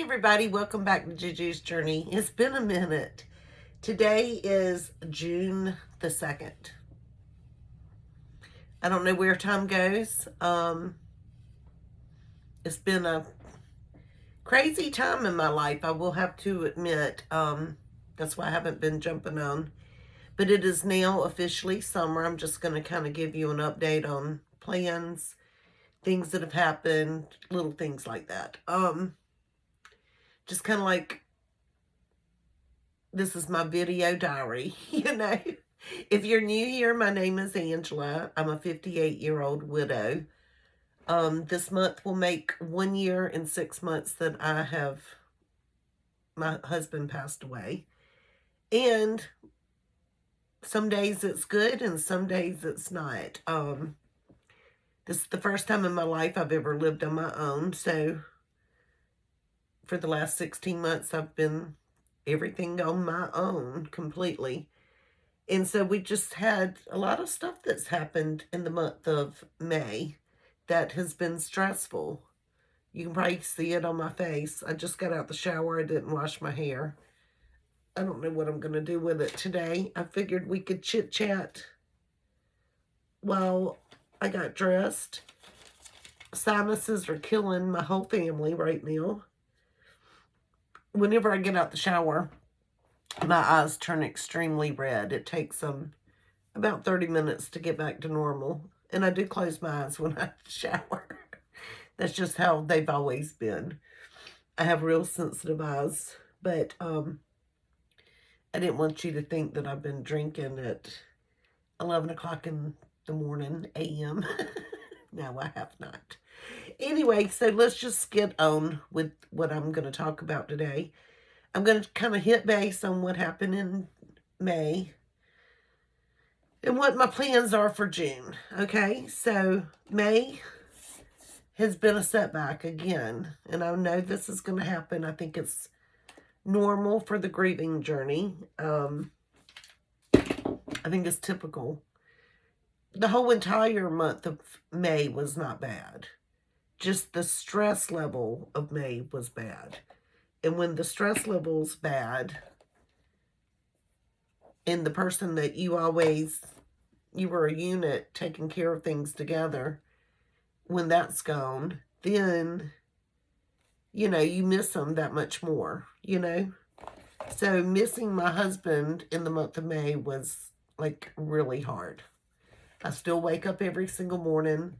everybody, welcome back to Juju's Journey. It's been a minute. Today is June the 2nd. I don't know where time goes. It's been a crazy time in my life, I will have to admit. That's why I haven't been jumping on. But it is now officially summer. I'm just going to kind of give you an update on plans, things that have happened, little things like that. Just kind of like, this is my video diary, If you're new here, my name is Angela. I'm a 58-year-old widow. This month will make 1 year and 6 months that my husband passed away. And some days it's good and some days it's not. This is the first time in my life I've ever lived on my own. So for the last 16 months, I've been everything on my own completely. And so we just had a lot of stuff that's happened in the month of May that has been stressful. You can probably see it on my face. I just got out the shower. I didn't wash my hair. I don't know what I'm going to do with it today. I figured we could chit-chat while I got dressed. Sinuses are killing my whole family right now. Whenever I get out the shower, my eyes turn extremely red. It takes them about 30 minutes to get back to normal. And I do close my eyes when I shower. That's just how they've always been. I have real sensitive eyes. But I didn't want you to think that I've been drinking at 11 o'clock in the morning, a.m. No, I have not. Anyway, so let's just get on with what I'm going to talk about today. I'm going to kind of hit base on what happened in May and what my plans are for June. Okay, so May has been a setback again, and I know this is going to happen. I think it's normal for the grieving journey. I think it's typical. The whole entire month of May was not bad. Just the stress level of May was bad. And when the stress level's bad, and the person that you were a unit taking care of things together, when that's gone, then, you miss them that much more, So missing my husband in the month of May was, like, really hard. I still wake up every single morning,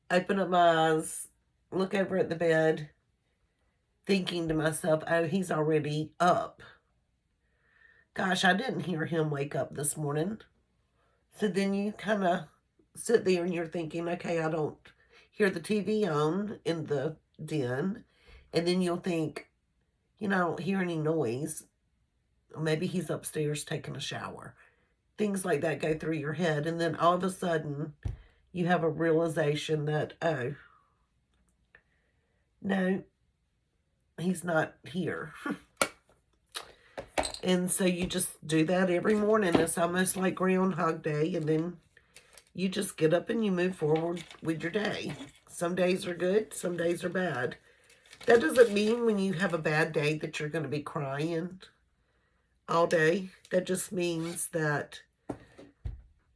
open up my eyes, look over at the bed, thinking to myself, oh, he's already up. Gosh, I didn't hear him wake up this morning. So then you kind of sit there and you're thinking, okay, I don't hear the TV on in the den. And then you'll think, I don't hear any noise. Maybe he's upstairs taking a shower. Things like that go through your head. And then all of a sudden, you have a realization that, oh, no, he's not here. And so you just do that every morning. It's almost like Groundhog Day. And then you just get up and you move forward with your day. Some days are good. Some days are bad. That doesn't mean when you have a bad day that you're going to be crying all day. That just means that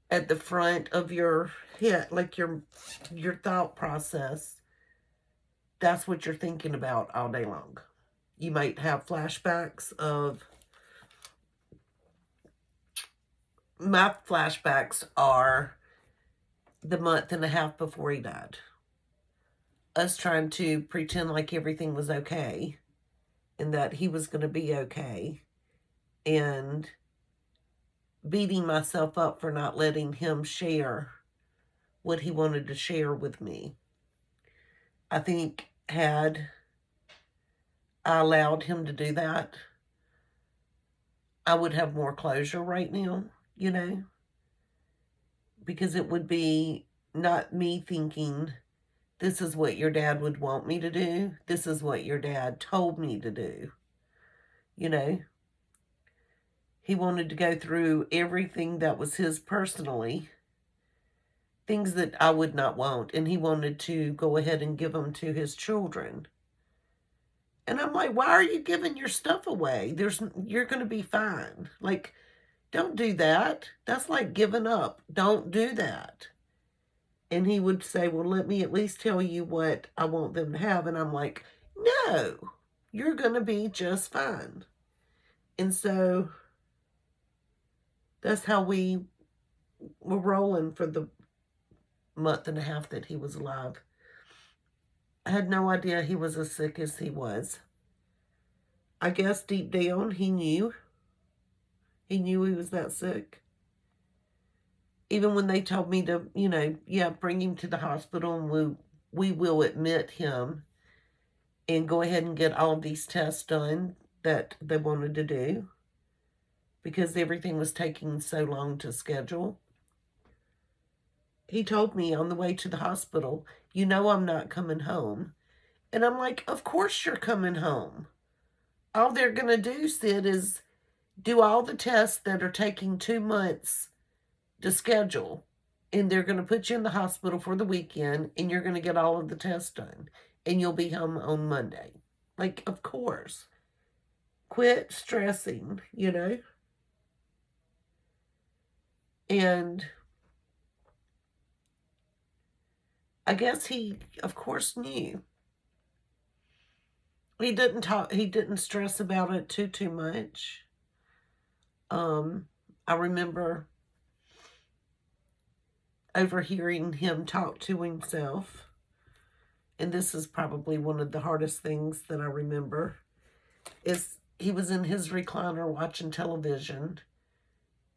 at the front of your head, like your thought process, that's what you're thinking about all day long. You might have flashbacks of... My flashbacks are the month and a half before he died. Us trying to pretend like everything was okay and that he was going to be okay, and beating myself up for not letting him share what he wanted to share with me. I think had I allowed him to do that, I would have more closure right now, because it would be not me thinking, this is what your dad would want me to do. This is what your dad told me to do. He wanted to go through everything that was his personally, things that I would not want, and he wanted to go ahead and give them to his children. And I'm like, why are you giving your stuff away? You're going to be fine. Like, don't do that. That's like giving up. Don't do that. And he would say, well, let me at least tell you what I want them to have. And I'm like, no, you're going to be just fine. And so that's how we were rolling for the month and a half that he was alive. I had no idea he was as sick as he was. I guess deep down he knew. He knew he was that sick. Even when they told me to, bring him to the hospital and we will admit him and go ahead and get all of these tests done that they wanted to do because everything was taking so long to schedule. He told me on the way to the hospital, I'm not coming home. And I'm like, of course you're coming home. All they're going to do, Sid, is do all the tests that are taking 2 months to schedule. And they're going to put you in the hospital for the weekend, and you're going to get all of the tests done. And you'll be home on Monday. Like, of course. Quit stressing, And I guess he, of course, knew. He didn't stress about it too much. I remember overhearing him talk to himself. And this is probably one of the hardest things that I remember, is he was in his recliner watching television,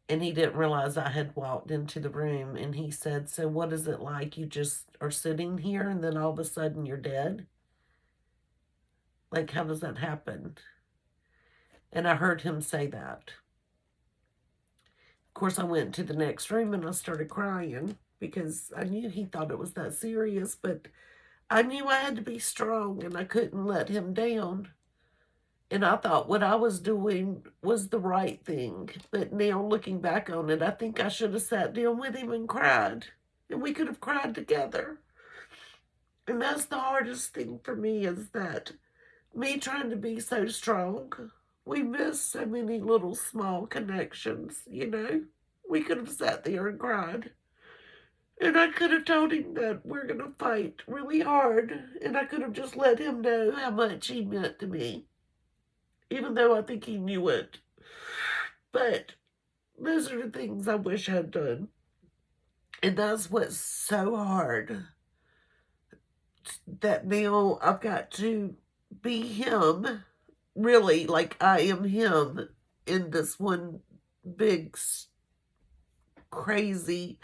and he didn't realize I had walked into the room, and he said, so what is it like? You just are sitting here and then all of a sudden you're dead? Like, how does that happen? And I heard him say that. Of course, I went to the next room and I started crying because I knew he thought it was that serious, but I knew I had to be strong and I couldn't let him down. And I thought what I was doing was the right thing. But now looking back on it, I think I should have sat down with him and cried. And we could have cried together. And that's the hardest thing for me, is that me trying to be so strong, we miss so many little small connections, We could have sat there and cried. And I could have told him that we're going to fight really hard. And I could have just let him know how much he meant to me. Even though I think he knew it. But those are the things I wish I'd done. And that's what's so hard. That now I've got to be him. Really, like I am him in this one big, crazy,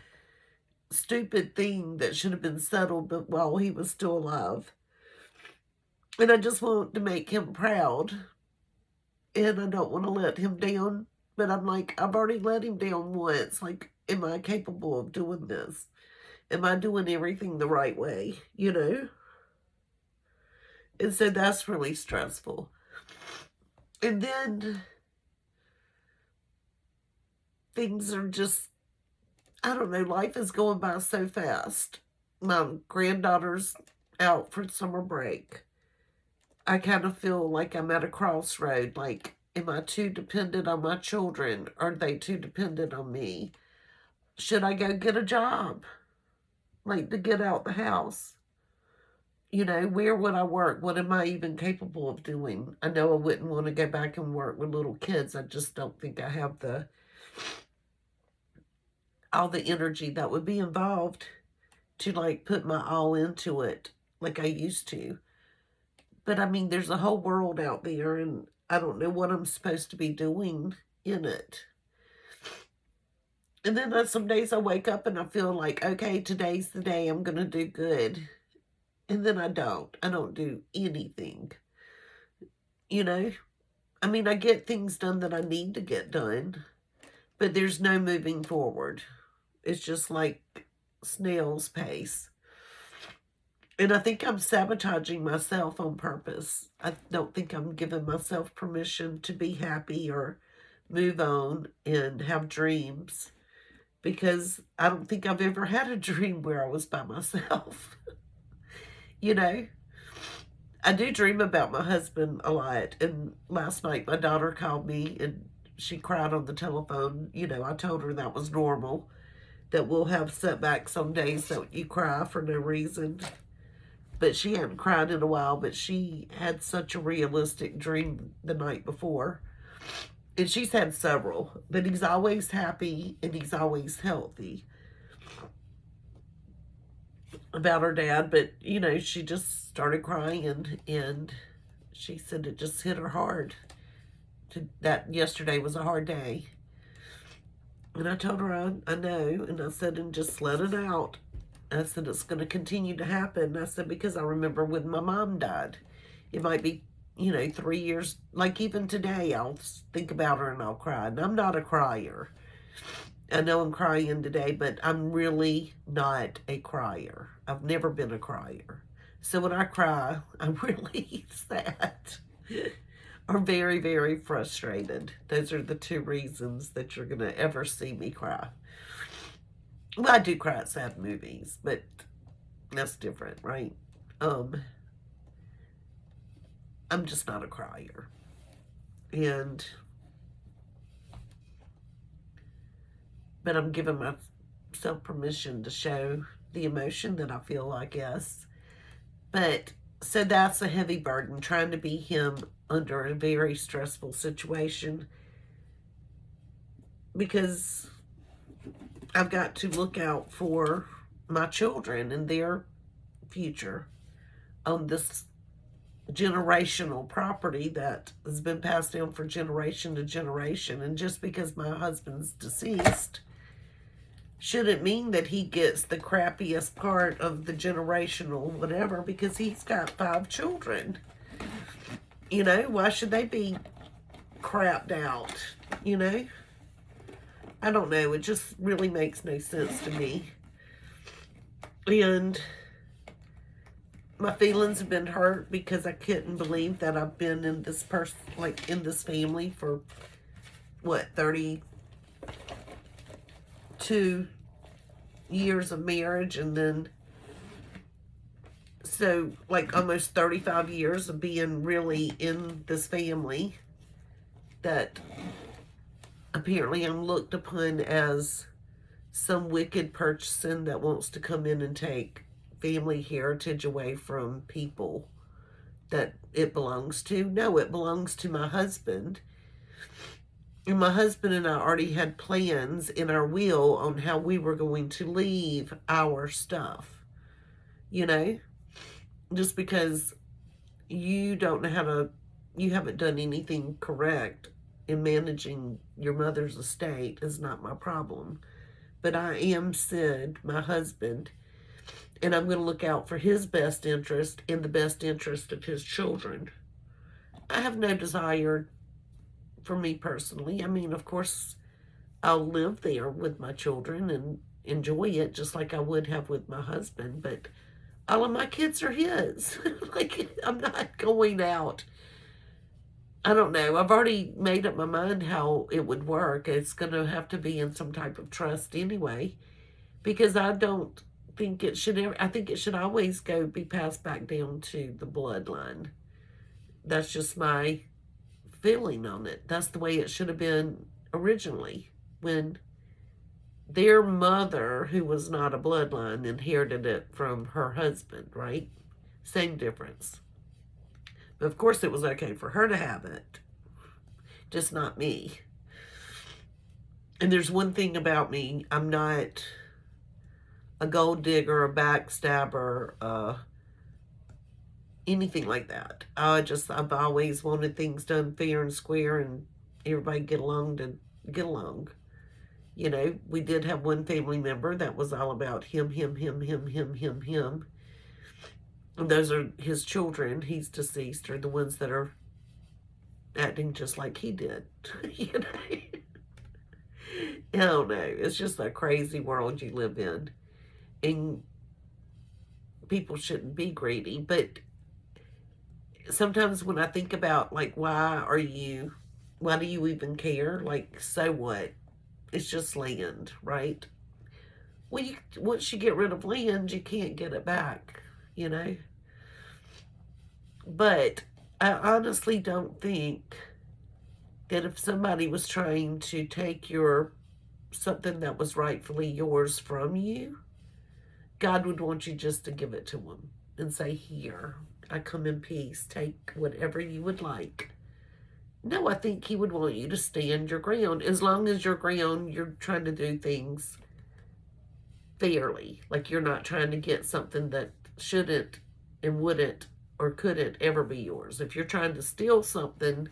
stupid thing that should have been settled but while he was still alive. And I just want to make him proud. And I don't want to let him down. But I'm like, I've already let him down once. Like, am I capable of doing this? Am I doing everything the right way? And so that's really stressful. And then things are just, I don't know, life is going by so fast. My granddaughter's out for summer break. I kind of feel like I'm at a crossroad. Like, am I too dependent on my children? Are they too dependent on me? Should I go get a job? Like, to get out the house? Where would I work? What am I even capable of doing? I know I wouldn't want to go back and work with little kids. I just don't think I have all the energy that would be involved to, like, put my all into it like I used to. But, I mean, there's a whole world out there, and I don't know what I'm supposed to be doing in it. And then some days I wake up and I feel like, okay, today's the day I'm going to do good. And then I don't. I don't do anything. I mean, I get things done that I need to get done. But there's no moving forward. It's just like snail's pace. And I think I'm sabotaging myself on purpose. I don't think I'm giving myself permission to be happy or move on and have dreams. Because I don't think I've ever had a dream where I was by myself. I do dream about my husband a lot. And last night my daughter called me and she cried on the telephone. You know, I told her that was normal, that we'll have setbacks some days that you cry for no reason. But she hadn't cried in a while, but she had such a realistic dream the night before. And she's had several, but he's always happy and he's always healthy about her dad. But, you know, she just started crying and she said it just hit her hard. That yesterday was a hard day. And I told her I know, and I said, and just let it out. I said, it's going to continue to happen. I said, because I remember when my mom died. It might be, you know, 3 years. Like even today, I'll think about her and I'll cry. And I'm not a crier. I know I'm crying today, but I'm really not a crier. I've never been a crier. So when I cry, I'm really sad or very, very frustrated. Those are the two reasons that you're going to ever see me cry. Well, I do cry at sad movies, but that's different, right? I'm just not a crier. But I'm giving myself permission to show the emotion that I feel, I guess. But, so that's a heavy burden, trying to be him under a very stressful situation. Because I've got to look out for my children and their future on this generational property that has been passed down from generation to generation. And just because my husband's deceased shouldn't mean that he gets the crappiest part of the generational whatever, because he's got 5 children. You know, why should they be crapped out? You know? I don't know. It just really makes no sense to me. And my feelings have been hurt because I couldn't believe that I've been in this in this family for, what, 32 years of marriage, and then, so, like, almost 35 years of being really in this family that apparently I'm looked upon as some wicked person that wants to come in and take family heritage away from people that it belongs to. No, it belongs to my husband. And my husband and I already had plans in our will on how we were going to leave our stuff. You know? Just because you don't know how to, you haven't done anything correct in managing your mother's estate is not my problem. But I am Sid, my husband, and I'm going to look out for his best interest and the best interest of his children. I have no desire for me personally. I mean, of course, I'll live there with my children and enjoy it just like I would have with my husband, but all of my kids are his. Like, I'm not going out. I don't know. I've already made up my mind how it would work. It's going to have to be in some type of trust anyway, because I don't think it should ever, I think it should always be passed back down to the bloodline. That's just my feeling on it. That's the way it should have been originally, when their mother, who was not a bloodline, inherited it from her husband, right? Same difference. But of course it was okay for her to have it, just not me. And there's one thing about me, I'm not a gold digger, a backstabber, anything like that. I've always wanted things done fair and square and everybody get along to get along. You know, we did have one family member that was all about him. And those are his children. He's deceased, are the ones that are acting just like he did. You know? I don't know. It's just a crazy world you live in. And people shouldn't be greedy. But sometimes when I think about, like, why do you even care? Like, so what? It's just land, right? Well, once you get rid of land, you can't get it back, you know? But I honestly don't think that if somebody was trying to take something that was rightfully yours from you, God would want you just to give it to them and say, here, I come in peace. Take whatever you would like. No, I think he would want you to stand your ground. As long as your ground, you're trying to do things fairly. Like you're not trying to get something that shouldn't and wouldn't or couldn't ever be yours. If you're trying to steal something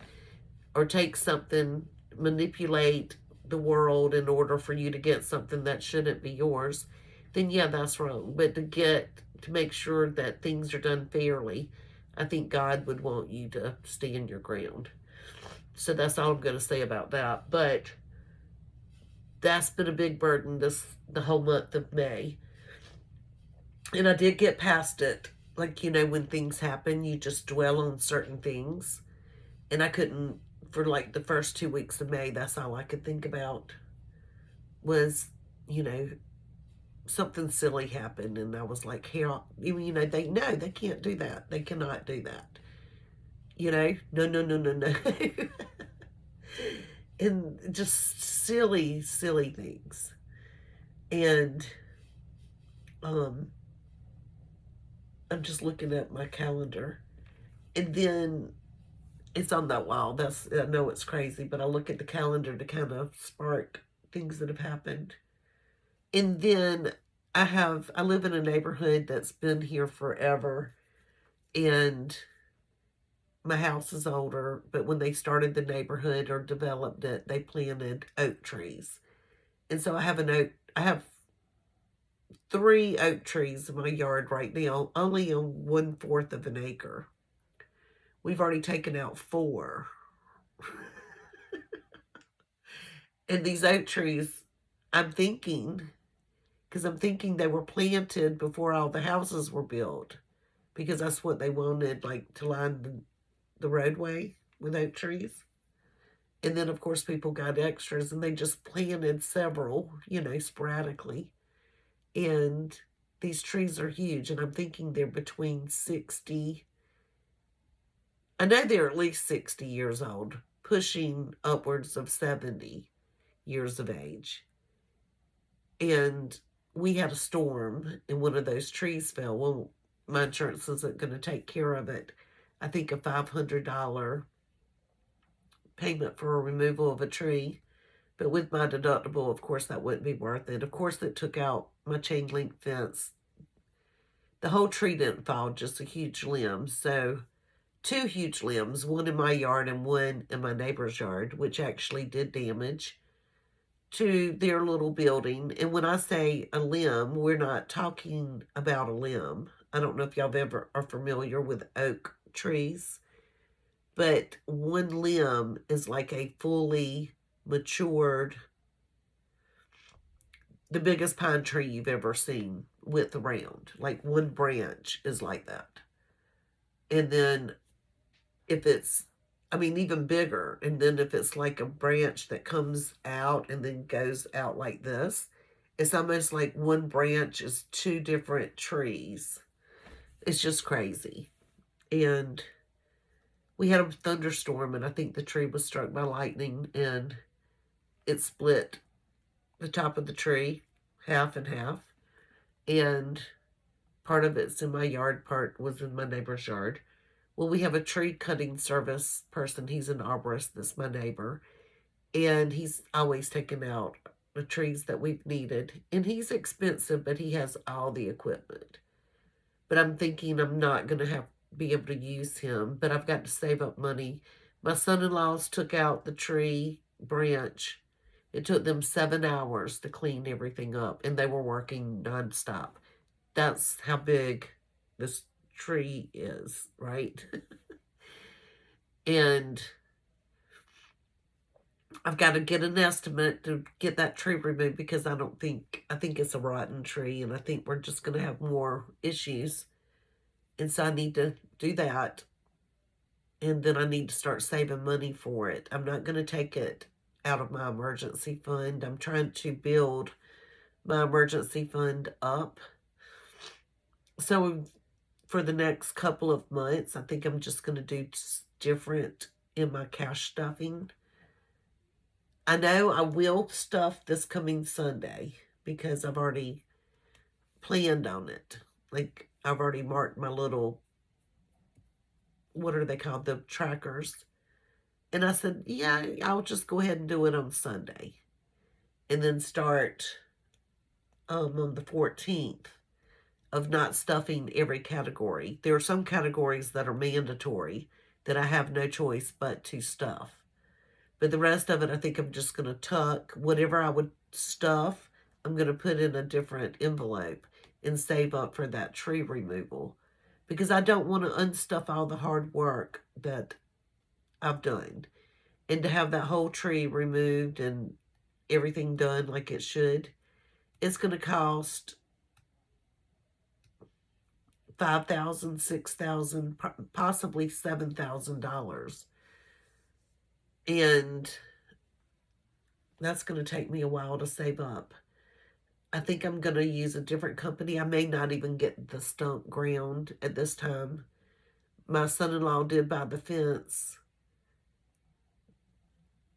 or take something, manipulate the world in order for you to get something that shouldn't be yours, then yeah, that's wrong. But to make sure that things are done fairly, I think God would want you to stand your ground. So that's all I'm going to say about that. But that's been a big burden the whole month of May. And I did get past it. Like, when things happen, you just dwell on certain things. And I couldn't, for like the first 2 weeks of May, that's all I could think about was, something silly happened. And I was like, here, they can't do that. They cannot do that. No, no, no, no, no. And just silly, silly things. And I'm just looking at my calendar. And then it's on that wall. I know it's crazy, but I look at the calendar to kind of spark things that have happened. And then I live in a neighborhood that's been here forever, and my house is older, but when they started the neighborhood or developed it, they planted oak trees. And so I have 3 oak trees in my yard right now, only on 1/4 of an acre. We've already taken out 4. And these oak trees, I'm thinking they were planted before all the houses were built, because that's what they wanted, like to line the roadway with oak trees. And then, of course, people got extras and they just planted several, sporadically. And these trees are huge, and I'm thinking they're between 60, I know they're at least 60 years old, pushing upwards of 70 years of age. And we had a storm and one of those trees fell. Well, my insurance isn't going to take care of it. I think a $500 payment for a removal of a tree. But with my deductible, of course, that wouldn't be worth it. Of course, it took out my chain link fence. The whole tree didn't fall, just a huge limb. So 2 huge limbs, one in my yard and one in my neighbor's yard, which actually did damage to their little building. And when I say a limb, we're not talking about a limb. I don't know if y'all ever are familiar with oak trees, but one limb is like a fully matured, the biggest pine tree you've ever seen width around. Like one branch is like that. And then if it's, even bigger. And then if it's like a branch that comes out and then goes out like this, it's almost like one branch is 2 different trees. It's just crazy. And we had a thunderstorm, and I think the tree was struck by lightning, and it split the top of the tree half and half. And part of it's in my yard, part was in my neighbor's yard. Well, we have a tree cutting service person. He's an arborist. That's my neighbor. And he's always taken out the trees that we've needed. And he's expensive, but he has all the equipment. But I'm thinking I'm not going to be able to use him. But I've got to save up money. My son-in-laws took out the tree branch. It took them 7 hours to clean everything up. And they were working nonstop. That's how big this tree is, right? And I've got to get an estimate to get that tree removed, because I think it's a rotten tree, and I think we're just going to have more issues. And so I need to do that. And then I need to start saving money for it. I'm not going to take it out of my emergency fund. I'm trying to build my emergency fund up. So for the next couple of months. I think I'm just going to do different in my cash stuffing. I know I will stuff this coming Sunday because I've already planned on it. Like, I've already marked my little, what are they called? The trackers. And I said, yeah, I'll just go ahead and do it on Sunday. And then start on the 14th of not stuffing every category. There are some categories that are mandatory that I have no choice but to stuff. But the rest of it, I think I'm just going to tuck. Whatever I would stuff, I'm going to put in a different envelope and save up for that tree removal. Because I don't want to unstuff all the hard work that I've done. And to have that whole tree removed and everything done like it should, it's going to cost $5,000, $6,000, possibly $7,000. And that's going to take me a while to save up. I think I'm going to use a different company. I may not even get the stump ground at this time. My son-in-law did buy the fence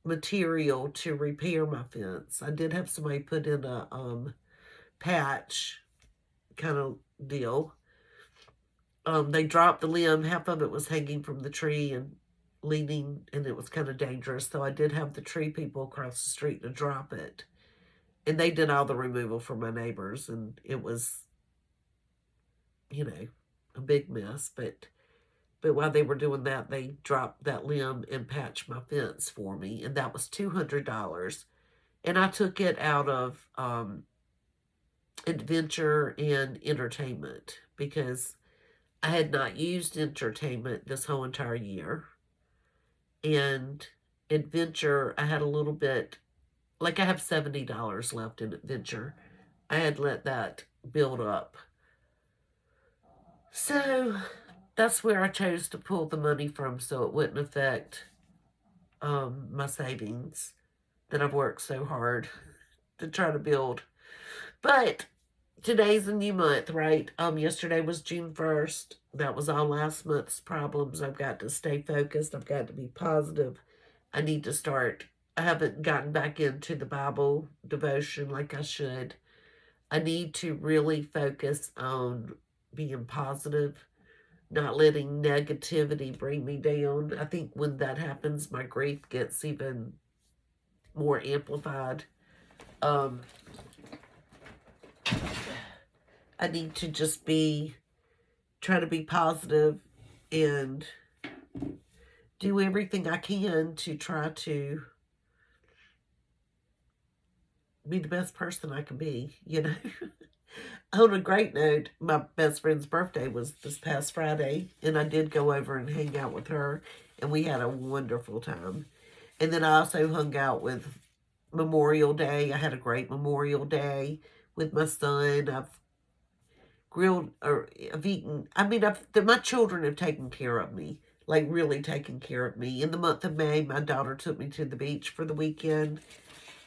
material to repair my fence. I did have somebody put in a patch kind of deal. They dropped the limb. Half of it was hanging from the tree and leaning, and it was kind of dangerous. So I did have the tree people across the street to drop it. And they did all the removal for my neighbors, and it was, you know, a big mess. But while they were doing that, they dropped that limb and patched my fence for me, and that was $200. And I took it out of adventure and entertainment because I had not used entertainment this whole entire year. And adventure, I had a little bit, like I have $70 left in adventure. I had let that build up. So that's where I chose to pull the money from so it wouldn't affect my savings that I've worked so hard to try to build. But today's a new month, right? Yesterday was June 1st. That was all last month's problems. I've got to stay focused. I've got to be positive. I need to start. I haven't gotten back into the Bible devotion like I should. I need to really focus on being positive, not letting negativity bring me down. I think when that happens, my grief gets even more amplified. I need to just try to be positive and do everything I can to try to be the best person I can be, you know. On a great note, my best friend's birthday was this past Friday, and I did go over and hang out with her, and we had a wonderful time. And then I also hung out with Memorial Day. I had a great Memorial Day with my son. I've grilled, or I've eaten, I mean, my children have taken care of me, like really taken care of me. In the month of May, my daughter took me to the beach for the weekend.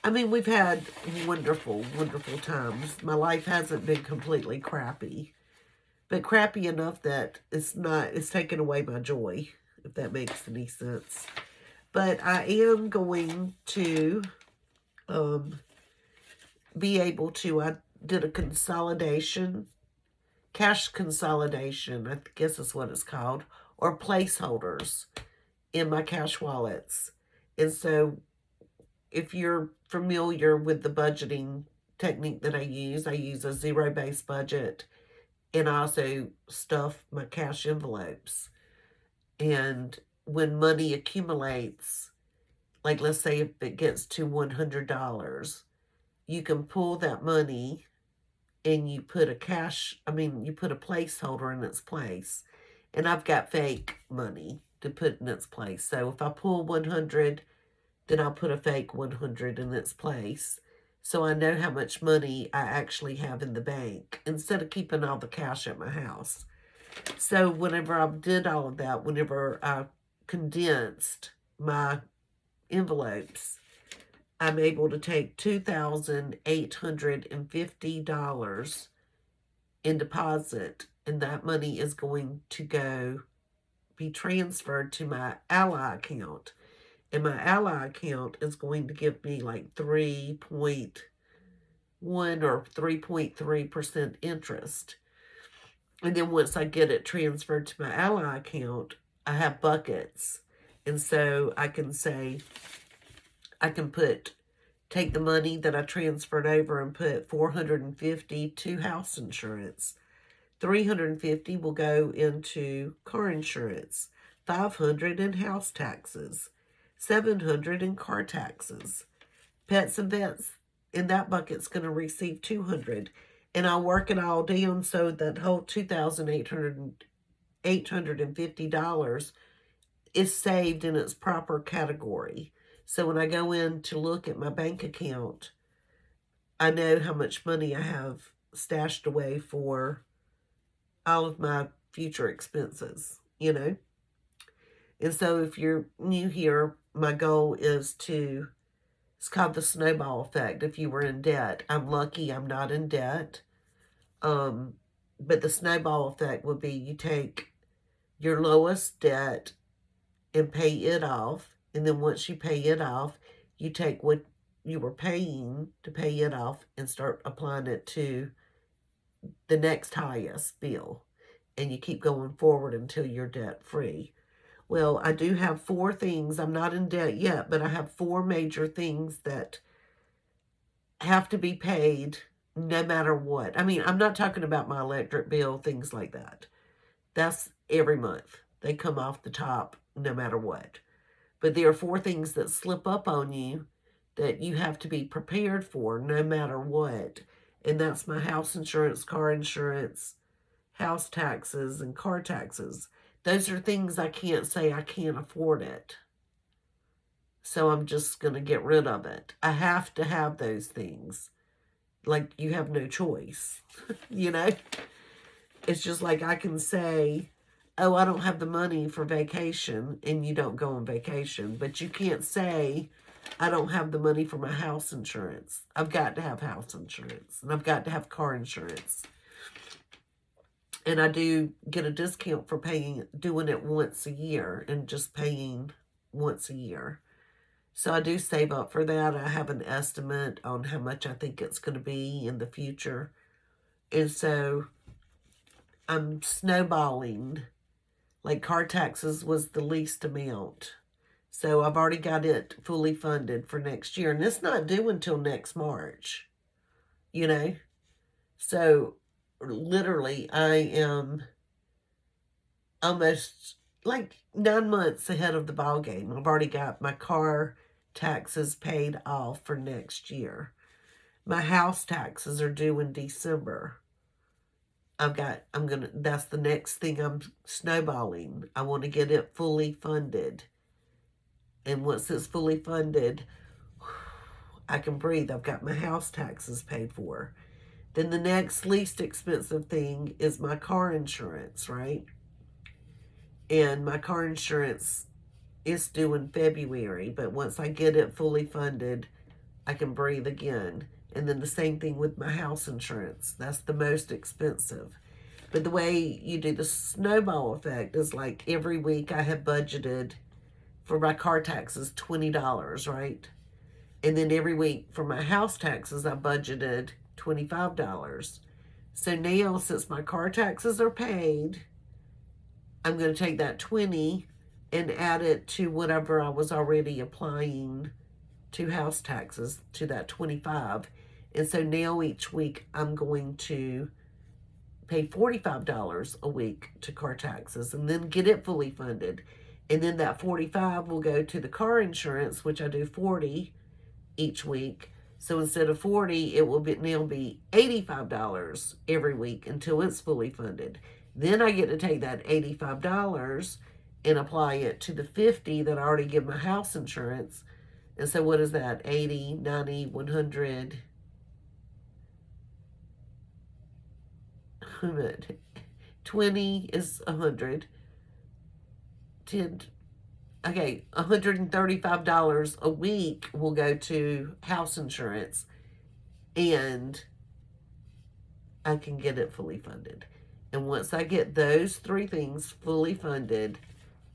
I mean, we've had wonderful, wonderful times. My life hasn't been completely crappy, but crappy enough that it's taken away my joy, if that makes any sense. But I am going to be able to, I did a consolidation, cash consolidation, I guess is what it's called, or placeholders in my cash wallets. And so if you're familiar with the budgeting technique that I use a zero-based budget, and I also stuff my cash envelopes. And when money accumulates, like let's say if it gets to $100, you can pull that money and you put you put a placeholder in its place. And I've got fake money to put in its place. So if I pull 100, then I'll put a fake 100 in its place. So I know how much money I actually have in the bank instead of keeping all the cash at my house. So whenever I did all of that, whenever I condensed my envelopes, I'm able to take $2,850 and deposit and that money is going to be transferred to my Ally account. And my Ally account is going to give me like 3.1 or 3.3% interest. And then once I get it transferred to my Ally account, I have buckets. And so I can say, I can take the money that I transferred over and put $450 to house insurance. $350 will go into car insurance. $500 in house taxes. $700 in car taxes. Pets and vets in that bucket's going to receive $200. And I'll work it all down so that whole $2,850 is saved in its proper category. So when I go in to look at my bank account, I know how much money I have stashed away for all of my future expenses, you know? And so if you're new here, my goal is it's called the snowball effect. If you were in debt, I'm lucky I'm not in debt. But the snowball effect would be you take your lowest debt and pay it off. And then once you pay it off, you take what you were paying to pay it off and start applying it to the next highest bill. And you keep going forward until you're debt free. Well, I do have 4 things. I'm not in debt yet, but I have 4 major things that have to be paid no matter what. I mean, I'm not talking about my electric bill, things like that. That's every month. They come off the top no matter what. But there are 4 things that slip up on you that you have to be prepared for no matter what. And that's my house insurance, car insurance, house taxes, and car taxes. Those are things I can't say I can't afford it. So I'm just going to get rid of it. I have to have those things. Like, you have no choice. You know? It's just like I can say, oh, I don't have the money for vacation, and you don't go on vacation. But you can't say, I don't have the money for my house insurance. I've got to have house insurance. And I've got to have car insurance. And I do get a discount for doing it once a year and just paying once a year. So I do save up for that. I have an estimate on how much I think it's going to be in the future. And so I'm snowballing. Like car taxes was the least amount. So I've already got it fully funded for next year. And it's not due until next March. You know? So literally, I am almost like 9 months ahead of the ball game. I've already got my car taxes paid off for next year. My house taxes are due in December. That's the next thing I'm snowballing. I want to get it fully funded. And once it's fully funded, I can breathe. I've got my house taxes paid for. Then the next least expensive thing is my car insurance, right? And my car insurance is due in February, but once I get it fully funded, I can breathe again. And then the same thing with my house insurance. That's the most expensive. But the way you do the snowball effect is like every week I have budgeted for my car taxes $20, right? And then every week for my house taxes, I budgeted $25. So now, since my car taxes are paid, I'm going to take that $20 and add it to whatever I was already applying to house taxes, to that $25. And so now each week I'm going to pay $45 a week to car taxes and then get it fully funded. And then that $45 will go to the car insurance, which I do $40 each week. So instead of $40, it will now be $85 every week until it's fully funded. Then I get to take that $85 and apply it to the $50 that I already give my house insurance. And so what is that? 80, 90, 100. 20 is 100. 10. Okay, $135 a week will go to house insurance, and I can get it fully funded. And once I get those 3 things fully funded,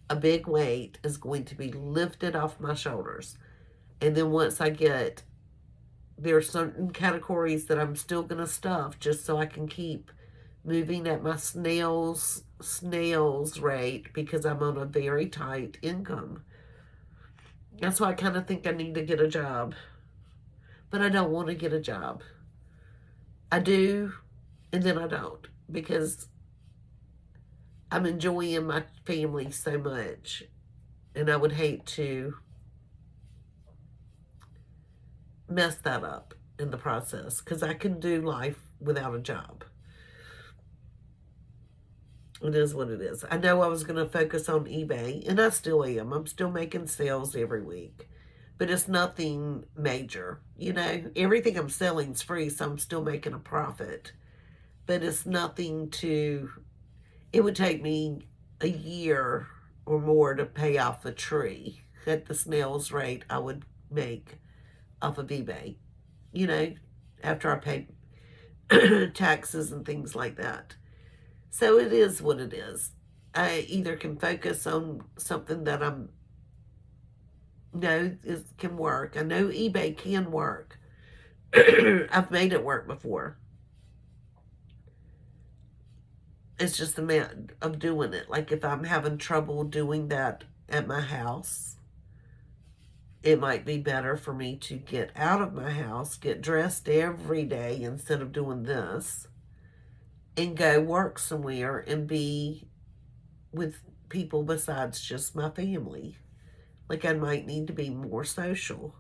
a big weight is going to be lifted off my shoulders. And then once I get, there are certain categories that I'm still going to stuff just so I can keep moving at my snail's rate, because I'm on a very tight income. That's why I kind of think I need to get a job. But I don't want to get a job. I do, and then I don't, because I'm enjoying my family so much, and I would hate to mess that up in the process, because I can do life without a job. It is what it is. I know I was going to focus on eBay, and I still am. I'm still making sales every week, but it's nothing major. You know, everything I'm selling is free, so I'm still making a profit, but it's nothing to, it would take me a year or more to pay off the tree at the snail's rate I would make off of eBay, you know, after I paid taxes and things like that. So it is what it is. I either can focus on something that I'm know is can work. I know eBay can work. I've made it work before. It's just a matter of doing it. Like if I'm having trouble doing that at my house, it might be better for me to get out of my house, get dressed every day instead of doing this, and go work somewhere and be with people besides just my family. Like I might need to be more social.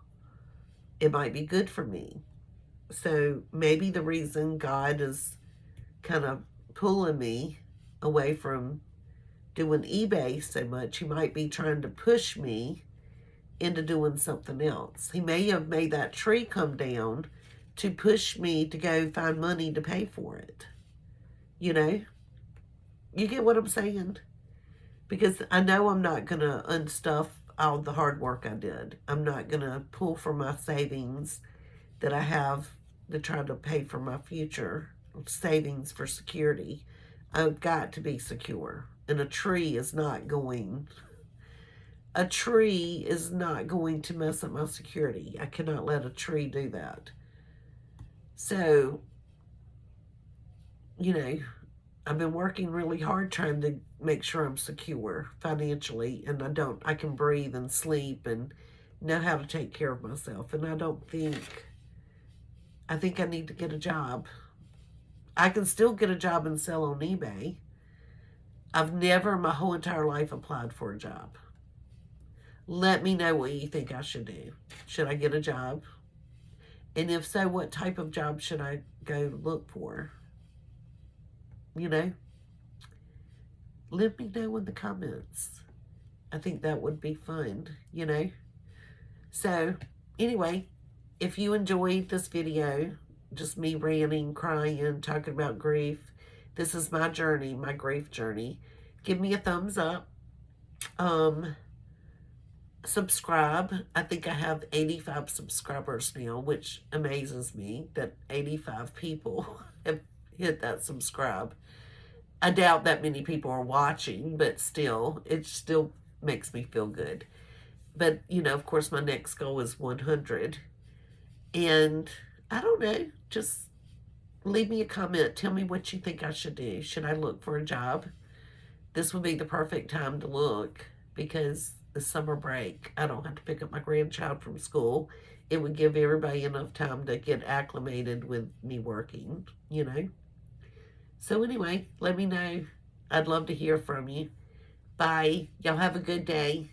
It might be good for me. So maybe the reason God is kind of pulling me away from doing eBay so much, he might be trying to push me into doing something else. He may have made that tree come down to push me to go find money to pay for it. You know? You get what I'm saying? Because I know I'm not going to unstuff all the hard work I did. I'm not going to pull from my savings that I have to try to pay for my future savings for security. I've got to be secure. And a tree is not going to mess up my security. I cannot let a tree do that. So, you know, I've been working really hard trying to make sure I'm secure financially, and I can breathe and sleep and know how to take care of myself. And I think I need to get a job. I can still get a job and sell on eBay. I've never my whole entire life applied for a job. Let me know what you think I should do. Should I get a job? And if so, what type of job should I go look for? You know? Let me know in the comments. I think that would be fun, you know? So, anyway, if you enjoyed this video, just me ranting, crying, talking about grief, this is my journey, my grief journey. Give me a thumbs up. Subscribe. I think I have 85 subscribers now, which amazes me that 85 people have hit that subscribe. I doubt that many people are watching, but still, it still makes me feel good. But, you know, of course, my next goal is 100. And I don't know, just leave me a comment. Tell me what you think I should do. Should I look for a job? This would be the perfect time to look, because the summer break, I don't have to pick up my grandchild from school. It would give everybody enough time to get acclimated with me working, you know. So anyway, let me know. I'd love to hear from you. Bye. Y'all have a good day.